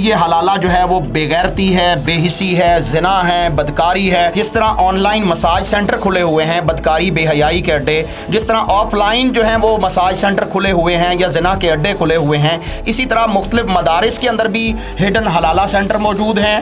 یہ حلالہ جو ہے وہ بے غیرتی ہے، بے حسی ہے، زنا ہے، بدکاری ہے. جس طرح آن لائن مساج سینٹر کھلے ہوئے ہیں، بدکاری بے حیائی کے اڈے، جس طرح آف لائن جو ہیں وہ مساج سینٹر کھلے ہوئے ہیں یا زنا کے اڈے کھلے ہوئے ہیں، اسی طرح مختلف مدارس کے اندر بھی ہڈن حلالہ سینٹر موجود ہیں.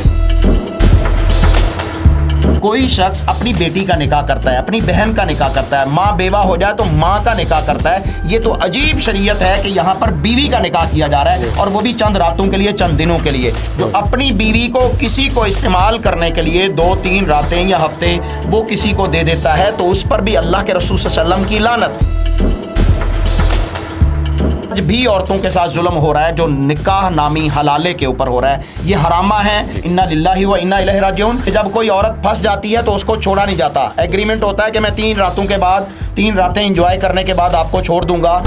کوئی شخص اپنی بیٹی کا نکاح کرتا ہے، اپنی بہن کا نکاح کرتا ہے، ماں بیوہ ہو جائے تو ماں کا نکاح کرتا ہے. یہ تو عجیب شریعت ہے کہ یہاں پر بیوی کا نکاح کیا جا رہا ہے، اور وہ بھی چند راتوں کے لیے، چند دنوں کے لیے. جو اپنی بیوی کو کسی کو استعمال کرنے کے لیے 2-3 راتیں یا ہفتے وہ کسی کو دے دیتا ہے تو اس پر بھی اللہ کے رسول صلی اللہ علیہ وسلم کی لعنت. آج بھی عورتوں کے ساتھ ظلم ہو رہا ہے جو نکاح نامی حلالے کے اوپر ہو رہا ہے. یہ حرامہ ہیں. انا للہ و انا الیہ راجعون. جب کوئی عورت پھنس جاتی ہے تو اس کو چھوڑا نہیں جاتا. ایگریمنٹ ہوتا ہے کہ میں 3 راتوں کے بعد، 3 راتیں انجوائے کرنے کے بعد آپ کو چھوڑ دوں گا.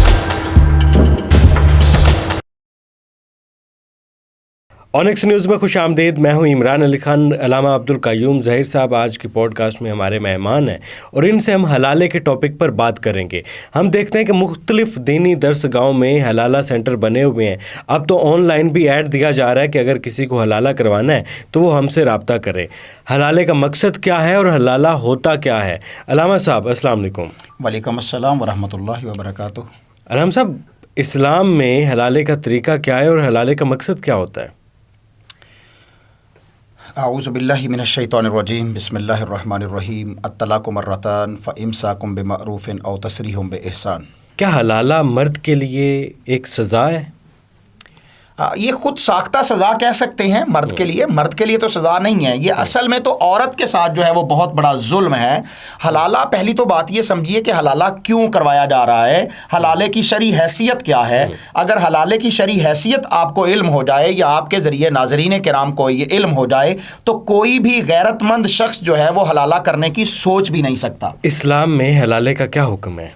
اونکس نیوز میں خوش آمدید. میں ہوں عمران علی خان. علامہ عبدالقیوم ظہیر صاحب آج کی پوڈ کاسٹ میں ہمارے مہمان ہیں اور ان سے ہم حلالے کے ٹاپک پر بات کریں گے. ہم دیکھتے ہیں کہ مختلف دینی درس گاہوں میں حلالہ سینٹر بنے ہوئے ہیں. اب تو آن لائن بھی ایڈ دیا جا رہا ہے کہ اگر کسی کو حلالہ کروانا ہے تو وہ ہم سے رابطہ کرے. حلالے کا مقصد کیا ہے اور حلالہ ہوتا کیا ہے؟ علامہ صاحب السلام علیکم. وعلیکم السلام ورحمۃ اللہ وبرکاتہ. علامہ صاحب، اسلام میں حلالے کا طریقہ کیا ہے اور حلالے کا مقصد کیا ہوتا ہے؟ اعوذ باللہ من الشیطان الرجیم. بسم اللہ الرحمن الرحیم. الطلاق مرتان فامساک بمعروف او تسریح باحسان. کیا حلالہ مرد کے لیے ایک سزا ہے؟ یہ خود ساختہ سزا کہہ سکتے ہیں مرد کے لیے. مرد کے لیے تو سزا نہیں ہے. یہ اصل میں تو عورت کے ساتھ جو ہے وہ بہت بڑا ظلم ہے. حلالہ، پہلی تو بات یہ سمجھیے کہ حلالہ کیوں کروایا جا رہا ہے، حلالے کی شرعی حیثیت کیا ہے. اگر حلالے کی شرعی حیثیت آپ کو علم ہو جائے یا آپ کے ذریعے ناظرین کرام کو یہ علم ہو جائے تو کوئی بھی غیرت مند شخص جو ہے وہ حلالہ کرنے کی سوچ بھی نہیں سکتا. اسلام میں حلالے کا کیا حکم ہے؟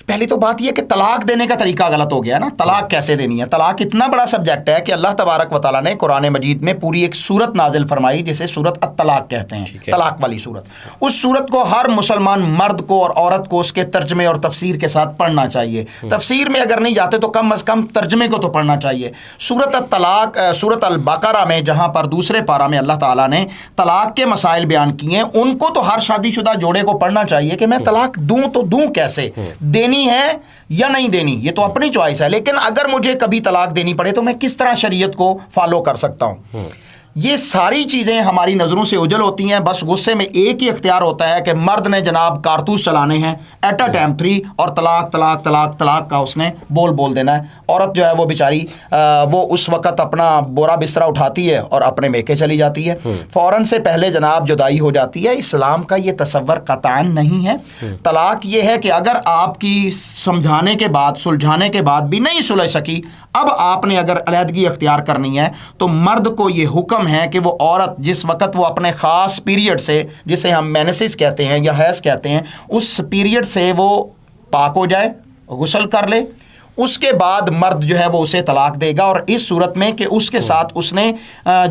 پہلی تو بات یہ کہ طلاق دینے کا طریقہ غلط ہو گیا نا. طلاق کیسے دینی ہے؟ طلاق اتنا بڑا سبجیکٹ ہے کہ اللہ تبارک و تعالیٰ نے قرآن مجید میں پوری ایک سورت نازل فرمائی جسے سورت الطلاق کہتے ہیں، طلاق والی سورت. اس سورت کو ہر مسلمان مرد کو اور عورت کو اس کے ترجمے اور تفسیر کے ساتھ پڑھنا چاہیے. تفسیر میں اگر نہیں جاتے تو کم از کم ترجمے کو تو پڑھنا چاہیے. سورت الطلاق، سورت البقرہ میں جہاں پر دوسرے پارہ میں اللہ تعالیٰ نے طلاق کے مسائل بیان کیے ہیں، ان کو تو ہر شادی شدہ جوڑے کو پڑھنا چاہیے کہ میں طلاق دوں تو دوں کیسے، دینی ہے یا نہیں دینی، یہ تو اپنی چوائس ہے. لیکن اگر مجھے کبھی طلاق دینی پڑے تو میں کس طرح شریعت کو فالو کر سکتا ہوں. یہ ساری چیزیں ہماری نظروں سے اوجھل ہوتی ہیں. بس غصے میں ایک ہی اختیار ہوتا ہے کہ مرد نے جناب کارتوس چلانے ہیں ایٹ اے ٹائم 3 اور طلاق طلاق طلاق طلاق کا اس نے بول دینا ہے. عورت جو ہے وہ بیچاری وہ اس وقت اپنا بورا بسترا اٹھاتی ہے اور اپنے میکے چلی جاتی ہے. فوراً سے پہلے جناب جدائی ہو جاتی ہے. اسلام کا یہ تصور قطعاً نہیں ہے. طلاق یہ ہے کہ اگر آپ کی سمجھانے کے بعد، سلجھانے کے بعد بھی نہیں سلجھ سکی، اب آپ نے اگر علیحدگی اختیار کرنی ہے تو مرد کو یہ حکم ہے کہ وہ عورت جس وقت وہ اپنے خاص پیریڈ سے، جسے ہم مینسس کہتے ہیں یا حیض کہتے ہیں، اس پیریڈ سے وہ پاک ہو جائے، غسل کر لے. اس کے بعد مرد جو ہے وہ اسے طلاق دے گا. اور اس صورت میں کہ اس کے ساتھ اس نے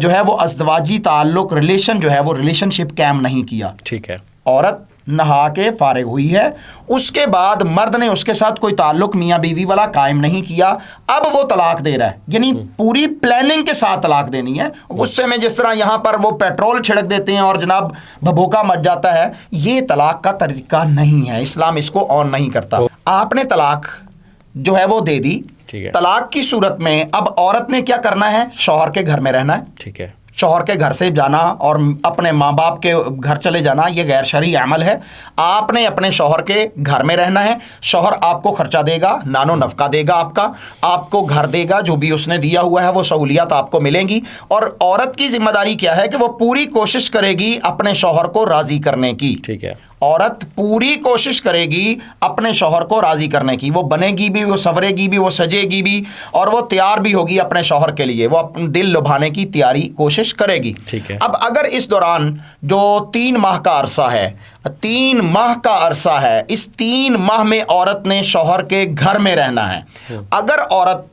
جو ہے وہ ازدواجی تعلق، ریلیشن جو ہے وہ ریلیشن شپ قائم نہیں کیا. ٹھیک ہے. عورت نہا کے فارغ ہوئی ہے، اس کے بعد مرد نے اس کے ساتھ کوئی تعلق میاں بیوی والا قائم نہیں کیا، اب وہ طلاق دے رہا ہے. یعنی پوری پلاننگ کے ساتھ طلاق دینی ہے. غصے میں جس طرح یہاں پر وہ پیٹرول چھڑک دیتے ہیں اور جناب بھبوکا مچ جاتا ہے، یہ طلاق کا طریقہ نہیں ہے. اسلام اس کو آن نہیں کرتا. آپ نے طلاق جو ہے وہ دے دی. طلاق کی صورت میں اب عورت نے کیا کرنا ہے؟ شوہر کے گھر میں رہنا ہے. ٹھیک ہے. شوہر کے گھر سے جانا اور اپنے ماں باپ کے گھر چلے جانا یہ غیر شرعی عمل ہے. آپ نے اپنے شوہر کے گھر میں رہنا ہے. شوہر آپ کو خرچہ دے گا، نان و نفقہ دے گا، آپ کو گھر دے گا، جو بھی اس نے دیا ہوا ہے وہ سہولیات آپ کو ملیں گی. اور عورت کی ذمہ داری کیا ہے کہ وہ پوری کوشش کرے گی اپنے شوہر کو راضی کرنے کی. ٹھیک ہے. عورت پوری کوشش کرے گی اپنے شوہر کو راضی کرنے کی. وہ بنے گی بھی، وہ سنورے گی بھی، وہ سجے گی بھی، اور وہ تیار بھی ہوگی اپنے شوہر کے لیے. وہ اپنے دل لبھانے کی تیاری کوشش کرے گی. اب اگر اس دوران جو 3 ماہ کا عرصہ ہے، 3 ماہ کا عرصہ ہے، اس 3 ماہ میں عورت نے شوہر کے گھر میں رہنا ہے. اگر عورت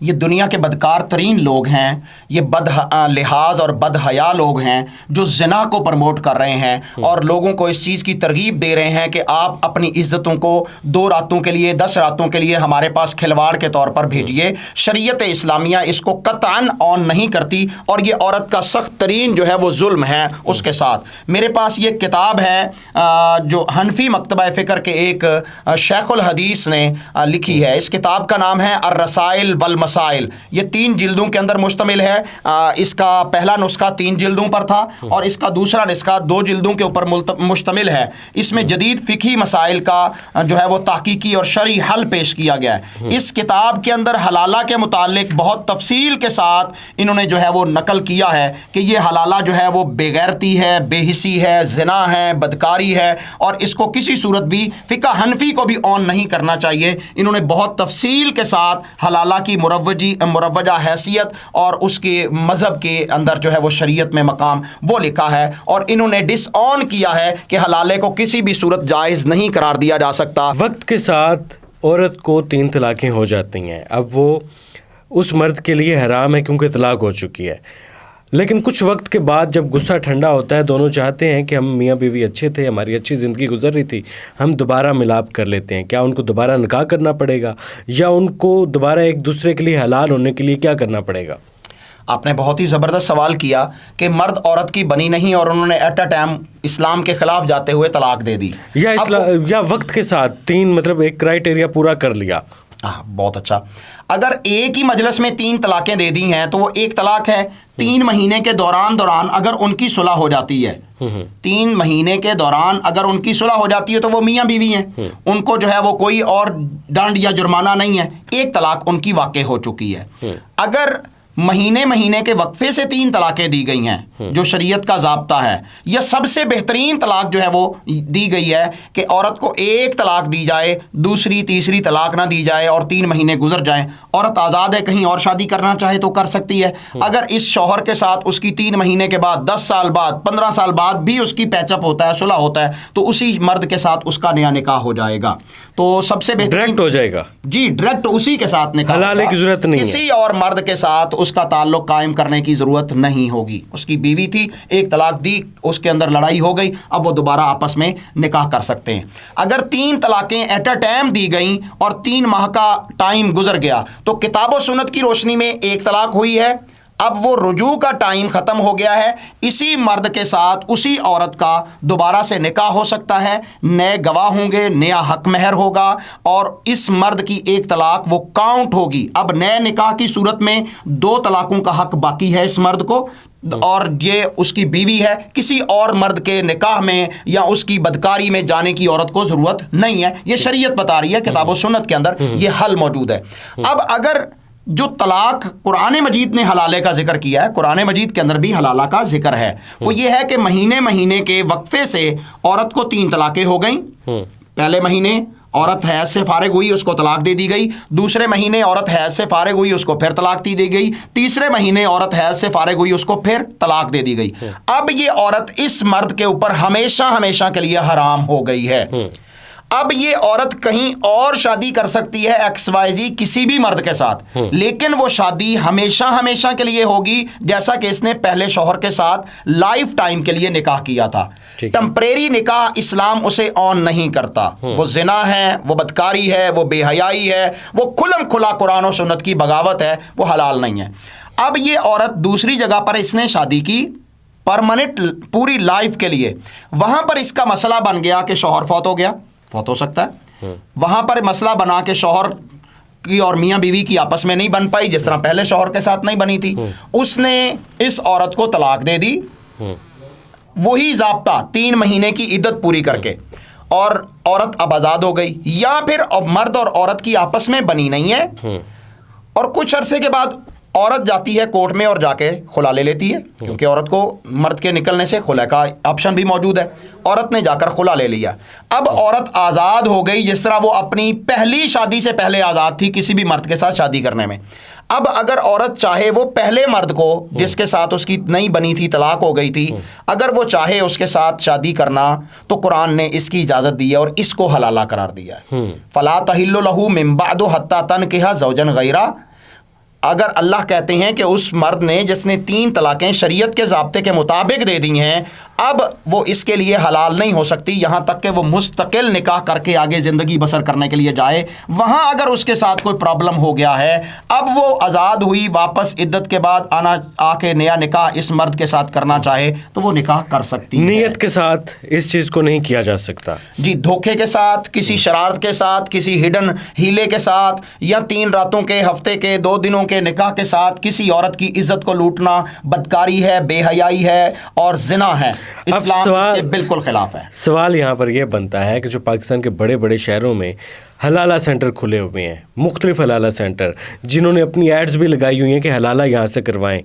یہ دنیا کے بدکار ترین لوگ ہیں، یہ بد لحاظ اور بد حیا لوگ ہیں جو زنا کو پروموٹ کر رہے ہیں اور لوگوں کو اس چیز کی ترغیب دے رہے ہیں کہ آپ اپنی عزتوں کو 2 راتوں کے لیے 10 راتوں کے لیے ہمارے پاس کھلواڑ کے طور پر بھیجیے۔ شریعت اسلامیہ اس کو قطعاً آن نہیں کرتی اور یہ عورت کا سخت ترین جو ہے وہ ظلم ہے اس کے ساتھ۔ میرے پاس یہ کتاب ہے جو حنفی مکتبہ فکر کے ایک شیخ الحدیث نے لکھی ہے۔ اس کتاب کا نام ہے الرسائل والمسائل، یہ 3 جلدوں کے اندر مشتمل ہے۔ اس کا پہلا نسخہ 3 جلدوں پر تھا اور اس کا دوسرا نسخہ 2 جلدوں کے اوپر مشتمل ہے۔ اس میں جدید فقہی مسائل کا جو ہے وہ تحقیقی اور شرعی حل پیش کیا گیا ہے۔ اس کتاب کے اندر حلالہ کے متعلق بہت تفصیل کے ساتھ انہوں نے جو ہے وہ نقل کیا ہے کہ یہ حلالہ جو ہے وہ بے غیرتی ہے، بے حسی ہے، زنا ہے، بدکاری ہے اور اس کو کسی صورت بھی فقہ حنفی کو بھی آن نہیں کرنا چاہیے۔ انہوں نے بہت تفصیل کے ساتھ حلالہ کی مروجہ حیثیت اور اس کے مذہب کے اندر جو ہے وہ شریعت میں مقام وہ لکھا ہے اور انہوں نے ڈس آن کیا ہے کہ حلالے کو کسی بھی صورت جائز نہیں قرار دیا جا سکتا۔ وقت کے ساتھ عورت کو 3 طلاقیں ہو جاتی ہیں، اب وہ اس مرد کے لیے حرام ہے کیونکہ طلاق ہو چکی ہے، لیکن کچھ وقت کے بعد جب غصہ ٹھنڈا ہوتا ہے، دونوں چاہتے ہیں کہ ہم میاں بیوی اچھے تھے، ہماری اچھی زندگی گزر رہی تھی، ہم دوبارہ ملاپ کر لیتے ہیں، کیا ان کو دوبارہ نکاح کرنا پڑے گا یا ان کو دوبارہ ایک دوسرے کے لیے حلال ہونے کے لیے کیا کرنا پڑے گا؟ آپ نے بہت ہی زبردست سوال کیا کہ مرد عورت کی بنی نہیں اور انہوں نے ایٹ اے ٹائم اسلام کے خلاف جاتے ہوئے طلاق دے دی یا وقت کے ساتھ 3 مطلب ایک کرائیٹیریا پورا کر لیا۔ بہت اچھا۔ اگر ایک ہی مجلس میں 3 طلاقیں دے دی ہیں تو وہ ایک طلاق ہے۔ 3 مہینے کے دوران اگر ان کی صلح ہو جاتی ہے، 3 مہینے کے دوران اگر ان کی صلح ہو جاتی ہے تو وہ میاں بیوی ہیں، ان کو جو ہے وہ کوئی اور ڈانڈ یا جرمانہ نہیں ہے، ایک طلاق ان کی واقع ہو چکی ہے۔ اگر مہینے کے وقفے سے 3 طلاقیں دی گئی ہیں جو شریعت کا ضابطہ ہے، یا سب سے بہترین طلاق جو ہے وہ دی گئی ہے کہ عورت کو ایک طلاق دی جائے، دوسری تیسری طلاق نہ دی جائے اور 3 مہینے گزر جائیں، عورت آزاد ہے، کہیں اور شادی کرنا چاہے تو کر سکتی ہے۔ اگر اس شوہر کے ساتھ اس کی 3 مہینے کے بعد 10 سال بعد 15 سال بعد بھی اس کی پیچ اپ ہوتا ہے، صلح ہوتا ہے، تو اسی مرد کے ساتھ اس کا نیا نکاح ہو جائے گا۔ تو سب سے بہترین ڈائریکٹ ہو جائے گا، جی ڈائریکٹ اسی کے ساتھ نکاح، حلالے کی ضرورت نہیں ہے، کسی اور مرد کے ساتھ اس کا تعلق قائم کرنے کی ضرورت نہیں ہوگی۔ اس کی بیوی تھی، ایک طلاق دی، اس کے اندر لڑائی ہو گئی، اب وہ دوبارہ آپس میں نکاح کر سکتے ہیں۔ اگر 3 طلاقیں ایٹ اے ٹائم دی گئیں اور 3 ماہ کا ٹائم گزر گیا تو کتاب و سنت کی روشنی میں ایک طلاق ہوئی ہے، اب وہ رجوع کا ٹائم ختم ہو گیا ہے، اسی مرد کے ساتھ اسی عورت کا دوبارہ سے نکاح ہو سکتا ہے، نئے گواہ ہوں گے، نیا حق مہر ہوگا اور اس مرد کی ایک طلاق وہ کاؤنٹ ہوگی۔ اب نئے نکاح کی صورت میں 2 طلاقوں کا حق باقی ہے اس مرد کو، اور یہ اس کی بیوی ہے، کسی اور مرد کے نکاح میں یا اس کی بدکاری میں جانے کی عورت کو ضرورت نہیں ہے۔ یہ شریعت بتا رہی ہے، کتاب و سنت کے اندر یہ حل موجود ہے۔ اب اگر جو طلاق قرآن مجید نے حلالے کا ذکر کیا ہے، قرآن مجید کے اندر بھی حلالہ کا ذکر ہے، وہ یہ ہے کہ مہینے کے وقفے سے عورت کو 3 طلاقیں ہو گئیں۔ پہلے مہینے عورت حیض سے فارغ ہوئی، اس کو طلاق دے دی گئی، دوسرے مہینے عورت حیض سے فارغ ہوئی، اس کو پھر طلاق دی گئی، تیسرے مہینے عورت حیض سے فارغ ہوئی، اس کو پھر طلاق دے دی گئی۔ اب یہ عورت اس مرد کے اوپر ہمیشہ کے لیے حرام ہو گئی ہے۔ اب یہ عورت کہیں اور شادی کر سکتی ہے XYZ کسی بھی مرد کے ساتھ، لیکن وہ شادی ہمیشہ کے لیے ہوگی جیسا کہ اس نے پہلے شوہر کے ساتھ لائف ٹائم کے لیے نکاح کیا تھا۔ ٹمپریری نکاح اسلام اسے آن نہیں کرتا، وہ زنا ہے، وہ بدکاری ہے، وہ بے حیائی ہے، وہ کھلم کھلا قرآن و سنت کی بغاوت ہے، وہ حلال نہیں ہے۔ اب یہ عورت دوسری جگہ پر اس نے شادی کی پرماننٹ پوری لائف کے لیے، وہاں پر اس کا مسئلہ بن گیا کہ شوہر فوت ہو گیا، فوت ہو سکتا ہے، وہاں پر مسئلہ بنا کہ شوہر کی اور میاں بیوی کی آپس میں نہیں بن پائی، جس طرح پہلے شوہر کے ساتھ نہیں بنی تھی، اس نے اس عورت کو طلاق دے دی، وہی ضابطہ 3 مہینے کی عدت پوری کر کے، اور عورت اب آزاد ہو گئی، یا پھر مرد اور عورت کی آپس میں بنی نہیں ہے اور کچھ عرصے کے بعد عورت جاتی ہے کورٹ میں اور جا کے خلا لے لیتی ہے، کیونکہ عورت کو مرد کے نکلنے سے خلا کا آپشن بھی موجود ہے، عورت نے جا کر خلا لے لیا۔ اب عورت آزاد ہو گئی جس طرح وہ اپنی پہلی شادی سے پہلے آزاد تھی کسی بھی مرد کے ساتھ شادی کرنے میں۔ اب اگر عورت چاہے وہ پہلے مرد کو جس کے ساتھ اس کی نہیں بنی تھی، طلاق ہو گئی تھی، اگر وہ چاہے اس کے ساتھ شادی کرنا تو قرآن نے اس کی اجازت دی ہے اور اس کو حلالہ قرار دیا ہے۔ فَلَا تَحِلُّ لَهُ مِن بَعْدُ حَتَّى تَنكِحَ زَوْجًا غَيْرَهُ، اگر اللہ کہتے ہیں کہ اس مرد نے جس نے 3 طلاقیں شریعت کے ضابطے کے مطابق دے دی ہیں، اب وہ اس کے لیے حلال نہیں ہو سکتی یہاں تک کہ وہ مستقل نکاح کر کے آگے زندگی بسر کرنے کے لیے جائے. وہاں اگر اس کے ساتھ کوئی پرابلم ہو گیا ہے، اب وہ آزاد ہوئی، واپس عدت کے بعد آ کے نیا نکاح اس مرد کے ساتھ کرنا چاہے تو وہ نکاح کر سکتی ہے. نیت کے ساتھ اس چیز کو نہیں کیا جا سکتا. جی، دھوکے کے ساتھ، کسی شرارت کے ساتھ، کسی ہڈن ہیلے کے ساتھ، یا 3 راتوں کے، ہفتے کے، 2 دنوں کے نکاح کے ساتھ کسی عورت کی عزت کو لوٹنا بدکاری ہے، بے حیائی ہے اور زنا ہے. اسلام اس کے بالکل خلاف ہے. سوال یہاں پر یہ بنتا ہے کہ جو پاکستان کے بڑے بڑے شہروں میں حلالہ سینٹر کھلے ہوئے ہیں، مختلف حلالہ سینٹر جنہوں نے اپنی ایڈز بھی لگائی ہوئی ہیں کہ حلالہ یہاں سے کروائیں،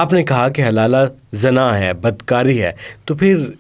آپ نے کہا کہ حلالہ زنا ہے، بدکاری ہے، تو پھر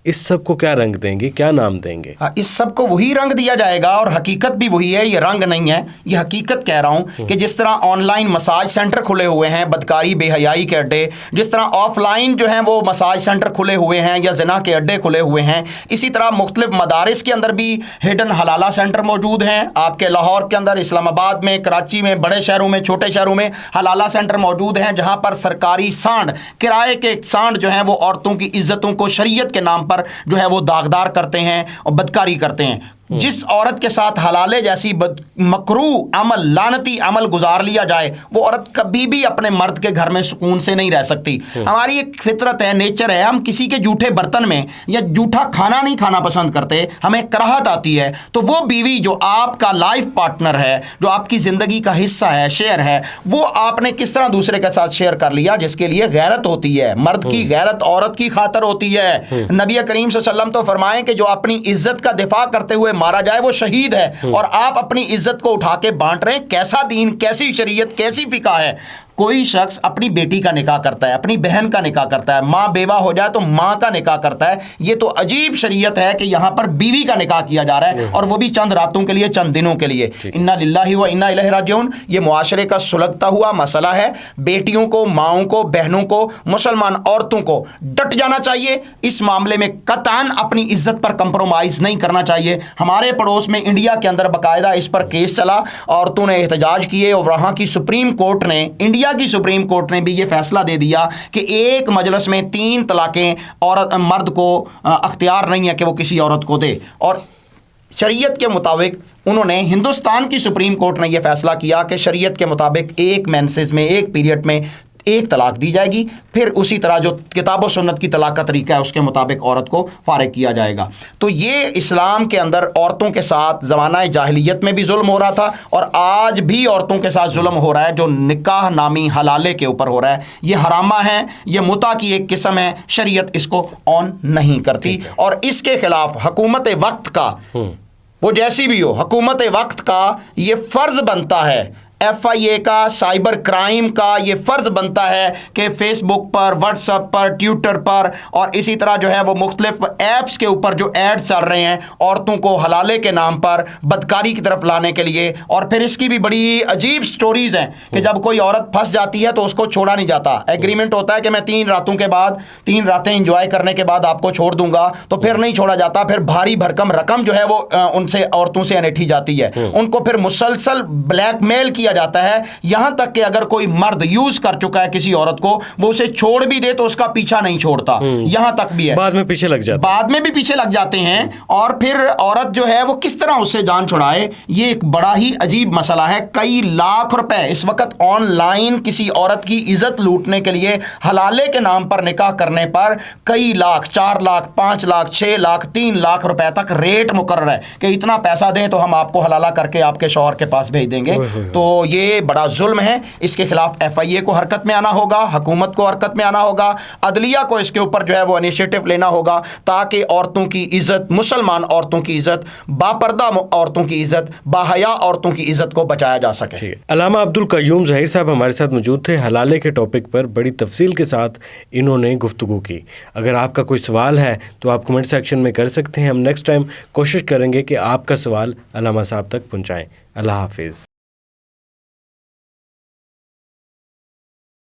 اس سب کو کیا رنگ دیں گے، کیا نام دیں گے؟ اس سب کو وہی رنگ دیا جائے گا، اور حقیقت بھی وہی ہے، یہ رنگ نہیں ہے، یہ حقیقت کہہ رہا ہوں کہ جس طرح آن لائن مساج سینٹر کھلے ہوئے ہیں بدکاری بے حیائی کے اڈے، جس طرح آف لائن جو ہیں وہ مساج سینٹر کھلے ہوئے ہیں یا زنا کے اڈے کھلے ہوئے ہیں، اسی طرح مختلف مدارس کے اندر بھی ہڈن حلالہ سینٹر موجود ہیں. آپ کے لاہور کے اندر، اسلام آباد میں، کراچی میں، بڑے شہروں میں، چھوٹے شہروں میں حلالہ سینٹر موجود ہیں جہاں پر سرکاری سانڈ، کرائے کے سانڈ جو ہیں وہ عورتوں کی عزتوں کو شریعت کے نام پر جو ہے وہ داغدار کرتے ہیں اور بدکاری کرتے ہیں. جس عورت کے ساتھ حلالے جیسی مکروہ عمل، لعنتی عمل گزار لیا جائے، وہ عورت کبھی بھی اپنے مرد کے گھر میں سکون سے نہیں رہ سکتی. ہماری ایک فطرت ہے، نیچر ہے، ہم کسی کے جھوٹے برتن میں یا جھوٹا کھانا نہیں کھانا پسند کرتے، ہمیں کراہت آتی ہے. تو وہ بیوی جو آپ کا لائف پارٹنر ہے، جو آپ کی زندگی کا حصہ ہے، شیئر ہے، وہ آپ نے کس طرح دوسرے کے ساتھ شیئر کر لیا، جس کے لیے غیرت ہوتی ہے. مرد کی غیرت عورت کی خاطر ہوتی ہے. نبی کریم صلی اللہ علیہ وسلم تو فرمائیں کہ جو اپنی عزت کا دفاع کرتے ہوئے مارا جائے وہ شہید ہے، اور آپ اپنی عزت کو اٹھا کے بانٹ رہے ہیں. کیسا دین، کیسی شریعت، کیسی فقہ ہے. کوئی شخص اپنی بیٹی کا نکاح کرتا ہے، اپنی بہن کا نکاح کرتا ہے، ماں بیوہ ہو جائے تو ماں کا نکاح کرتا ہے. یہ تو عجیب شریعت ہے کہ یہاں پر بیوی کا نکاح کیا جا رہا ہے، اور وہ بھی چند راتوں کے لیے، چند دنوں کے لیے. انا للہ و انا الیہ راجعون. یہ معاشرے کا سلگتا ہوا مسئلہ ہے. بیٹیوں کو، ماؤں کو، بہنوں کو، مسلمان عورتوں کو ڈٹ جانا چاہیے. اس معاملے میں قطعاً اپنی عزت پر کمپرومائز نہیں کرنا چاہیے. ہمارے پڑوس میں انڈیا کے اندر باقاعدہ اس پر کیس چلا، عورتوں نے احتجاج کیے، اور وہاں کی سپریم کورٹ نے، انڈیا کی سپریم کورٹ نے بھی یہ فیصلہ دے دیا کہ ایک مجلس میں 3 طلاقیں مرد کو اختیار نہیں ہے کہ وہ کسی عورت کو دے. اور شریعت کے مطابق انہوں نے، ہندوستان کی سپریم کورٹ نے یہ فیصلہ کیا کہ شریعت کے مطابق ایک مینسز میں، ایک پیریڈ میں 1 طلاق دی جائے گی. پھر اسی طرح جو کتاب و سنت کی طلاق کا طریقہ ہے اس کے مطابق عورت کو فارغ کیا جائے گا. تو یہ اسلام کے اندر عورتوں کے ساتھ زمانہ جاہلیت میں بھی ظلم ہو رہا تھا، اور آج بھی عورتوں کے ساتھ ظلم ہو رہا ہے، جو نکاح نامی حلالے کے اوپر ہو رہا ہے. یہ حرامہ ہے، یہ متع کی ایک قسم ہے. شریعت اس کو آن نہیں کرتی، اور اس کے خلاف حکومت وقت کا، وہ جیسی بھی ہو، حکومت وقت کا یہ فرض بنتا ہے، FIA کا، سائبر کرائم کا یہ فرض بنتا ہے کہ فیس بک پر، واٹس ایپ پر، ٹویٹر پر، اور اسی طرح جو ہے وہ مختلف ایپس کے اوپر جو ایڈ چل رہے ہیں عورتوں کو حلالے کے نام پر بدکاری کی طرف لانے کے لیے. اور پھر اس کی بھی بڑی عجیب سٹوریز ہیں کہ جب کوئی عورت پھنس جاتی ہے تو اس کو چھوڑا نہیں جاتا. ایگریمنٹ ہوتا ہے کہ میں 3 راتوں کے بعد، 3 راتیں انجوائے کرنے کے بعد آپ کو چھوڑ دوں گا، تو پھر نہیں چھوڑا جاتا. پھر بھاری بھرکم رقم جو ہے وہ ان سے، عورتوں سے انیٹھی جاتی ہے. ان کو پھر مسلسل بلیک میل کیا جاتا ہے، یہاں تک کہ اگر کوئی مرد یوز کر چکا ہے کسی عورت کو، وہ اسے چھوڑ بھی دے تو اس کا پیچھا نہیں چھوڑتا. یہاں تک بھی ہے، بعد میں پیچھے لگ جاتے ہیں. اور پھر عورت جو ہے وہ کس طرح اس سے جان چھڑائے، یہ ایک بڑا ہی عجیب مسئلہ ہے. کئی لاکھ روپے اس وقت آن لائن کسی عورت کی عزت لوٹنے کے لیے حلالے کے نام پر نکاح کرنے پر کئی لاکھ، 4 لاکھ، 5 لاکھ، 6 لاکھ، 3 لاکھ روپے تک ریٹ مقرر ہے کہ اتنا پیسہ دیں تو ہم آپ کو حلالہ کر کے آپ کے شوہر کے پاس بھیج دیں گے. تو یہ بڑا ظلم ہے. اس کے خلاف FIA کو حرکت میں آنا ہوگا، حکومت کو حرکت میں آنا ہوگا، عدلیہ کو اس کے اوپر جو ہے وہ انیشیٹو لینا ہوگا، تاکہ عورتوں کی عزت، مسلمان عورتوں کی عزت، باپردہ عورتوں کی عزت، باحیا عورتوں کی عزت کو بچایا جا سکے. علامہ عبدالقیوم ظہیر صاحب ہمارے ساتھ موجود تھے. حلالے کے ٹاپک پر بڑی تفصیل کے ساتھ انہوں نے گفتگو کی. اگر آپ کا کوئی سوال ہے تو آپ کمنٹ سیکشن میں کر سکتے ہیں. ہم نیکسٹ ٹائم کوشش کریں گے کہ آپ کا سوال علامہ صاحب تک پہنچائیں. اللہ حافظ.